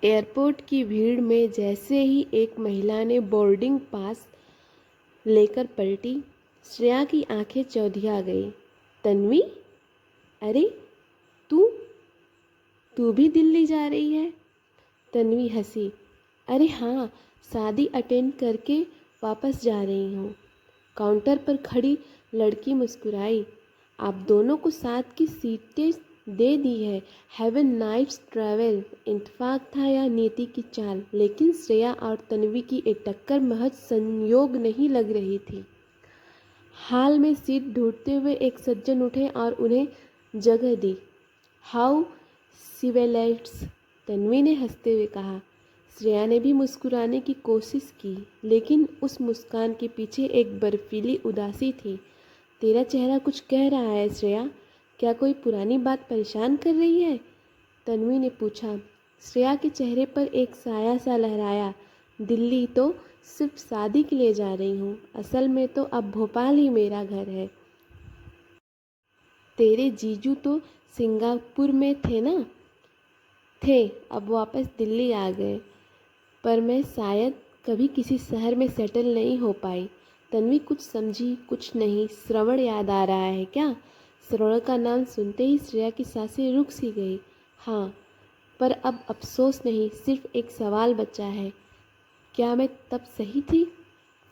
Airport की भीड़ में जैसे ही एक महिला ने बोर्डिंग पास लेकर पलटी, श्रेया की आंखें चौधिया गई। तन्वी, अरे तू तू भी दिल्ली जा रही है? तन्वी हंसी। अरे हाँ, शादी अटेंड करके वापस जा रही हूँ। काउंटर पर खड़ी लड़की मुस्कुराई। आप दोनों को साथ की सीटें दे दी है। Have a nice travel. इत्तेफाक था या नीति की चाल, लेकिन श्रेया और तन्वी की एक टक्कर महज संयोग नहीं लग रही थी। हाल में सीट ढूंढते हुए एक सज्जन उठे और उन्हें जगह दी। हाउ सिविलाइज्ड, तन्वी ने हंसते हुए कहा। श्रेया ने भी मुस्कुराने की कोशिश की, लेकिन उस मुस्कान के पीछे एक बर्फीली उदासी थी। तेरा चेहरा कुछ कह रहा है श्रेया, क्या कोई पुरानी बात परेशान कर रही है? तन्वी ने पूछा। श्रेया के चेहरे पर एक साया सा लहराया। दिल्ली तो सिर्फ शादी के लिए जा रही हूँ, असल में तो अब भोपाल ही मेरा घर है। तेरे जीजू तो सिंगापुर में थे ना? थे, अब वापस दिल्ली आ गए, पर मैं शायद कभी किसी शहर में सेटल नहीं हो पाई। तन्वी कुछ समझी कुछ नहीं। श्रवण याद आ रहा है क्या? श्रवण का नाम सुनते ही श्रेया की सांसें रुक सी गई। हाँ, पर अब अफसोस नहीं, सिर्फ एक सवाल बचा है। क्या मैं तब सही थी?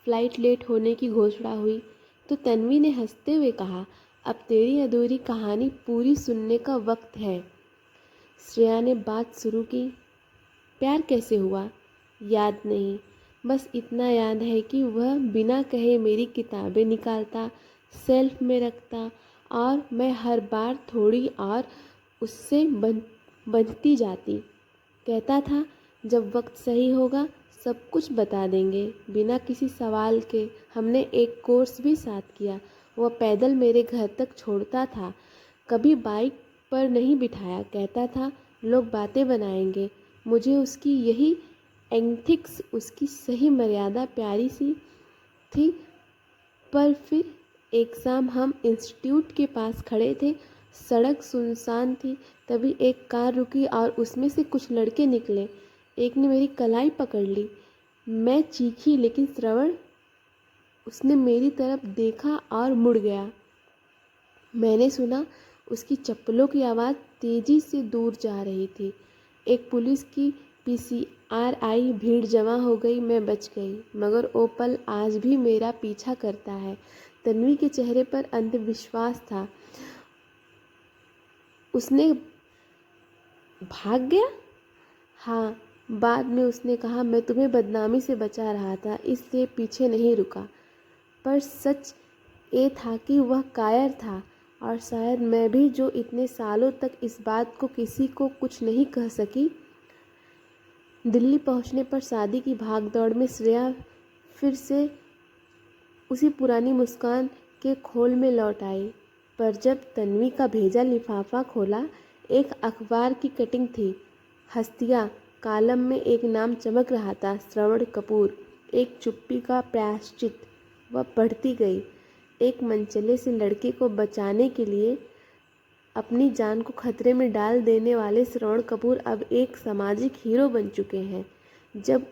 फ्लाइट लेट होने की घोषणा हुई तो तन्वी ने हंसते हुए कहा, अब तेरी अधूरी कहानी पूरी सुनने का वक्त है। श्रेया ने बात शुरू की। प्यार कैसे हुआ? याद नहीं, बस इतना याद है कि वह बिना कहे मेरी किताबें निकालता, सेल्फ में रखता, और मैं हर बार थोड़ी और उससे बनती जाती। कहता था जब वक्त सही होगा सब कुछ बता देंगे, बिना किसी सवाल के। हमने एक कोर्स भी साथ किया। वह पैदल मेरे घर तक छोड़ता था, कभी बाइक पर नहीं बिठाया। कहता था लोग बातें बनाएंगे। मुझे उसकी यही एंथिक्स, उसकी सही मर्यादा प्यारी सी थी। पर फिर एक शाम हम इंस्टीट्यूट के पास खड़े थे, सड़क सुनसान थी। तभी एक कार रुकी और उसमें से कुछ लड़के निकले। एक ने मेरी कलाई पकड़ ली। मैं चीखी, लेकिन श्रवण, उसने मेरी तरफ देखा और मुड़ गया। मैंने सुना उसकी चप्पलों की आवाज़ तेजी से दूर जा रही थी। एक पुलिस की पीसीआर आई, भीड़ जमा हो गई, मैं बच गई, मगर वो पल आज भी मेरा पीछा करता है। तन्वी के चेहरे पर अंधविश्वास था। उसने भाग गया? हाँ, बाद में उसने कहा मैं तुम्हें बदनामी से बचा रहा था, इसलिए पीछे नहीं रुका। पर सच ये था कि वह कायर था, और शायद मैं भी, जो इतने सालों तक इस बात को किसी को कुछ नहीं कह सकी। दिल्ली पहुंचने पर शादी की भागदौड़ में श्रेया फिर से उसी पुरानी मुस्कान के खोल में लौट आई। पर जब तन्वी का भेजा लिफाफा खोला, एक अखबार की कटिंग थी। हस्तिया कॉलम में एक नाम चमक रहा था, श्रवण कपूर, एक चुप्पी का प्रायश्चित। वह पढ़ती गई। एक मनचले से लड़के को बचाने के लिए अपनी जान को खतरे में डाल देने वाले श्रवण कपूर अब एक सामाजिक हीरो बन चुके हैं। जब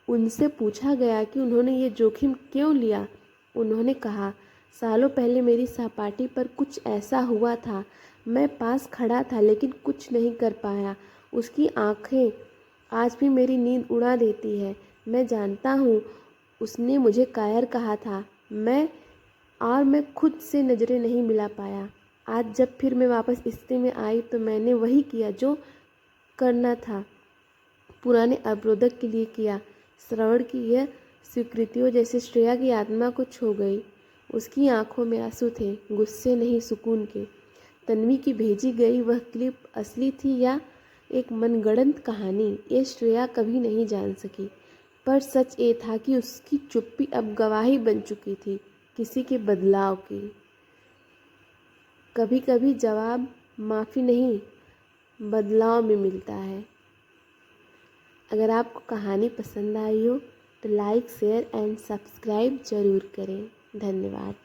उनसे पूछा गया कि उन्होंने ये जोखिम क्यों लिया, उन्होंने कहा, सालों पहले मेरी सहपाठी पर कुछ ऐसा हुआ था। मैं पास खड़ा था लेकिन कुछ नहीं कर पाया। उसकी आंखें आज भी मेरी नींद उड़ा देती है। मैं जानता हूँ उसने मुझे कायर कहा था, मैं खुद से नज़रें नहीं मिला पाया। आज जब फिर मैं वापस स्थिति में आई तो मैंने वही किया जो करना था, पुराने अवरोधक के लिए किया। श्रवण की यह स्वीकृतियों जैसे श्रेया की आत्मा को छू गई। उसकी आंखों में आंसू थे, गुस्से नहीं, सुकून के। तन्वी की भेजी गई वह क्लिप असली थी या एक मनगढ़ंत कहानी, ये श्रेया कभी नहीं जान सकी। पर सच ये था कि उसकी चुप्पी अब गवाही बन चुकी थी किसी के बदलाव की। कभी कभी जवाब माफ़ी नहीं, बदलाव में मिलता है। अगर आपको कहानी पसंद आई हो तो लाइक, शेयर एंड सब्सक्राइब ज़रूर करें। धन्यवाद।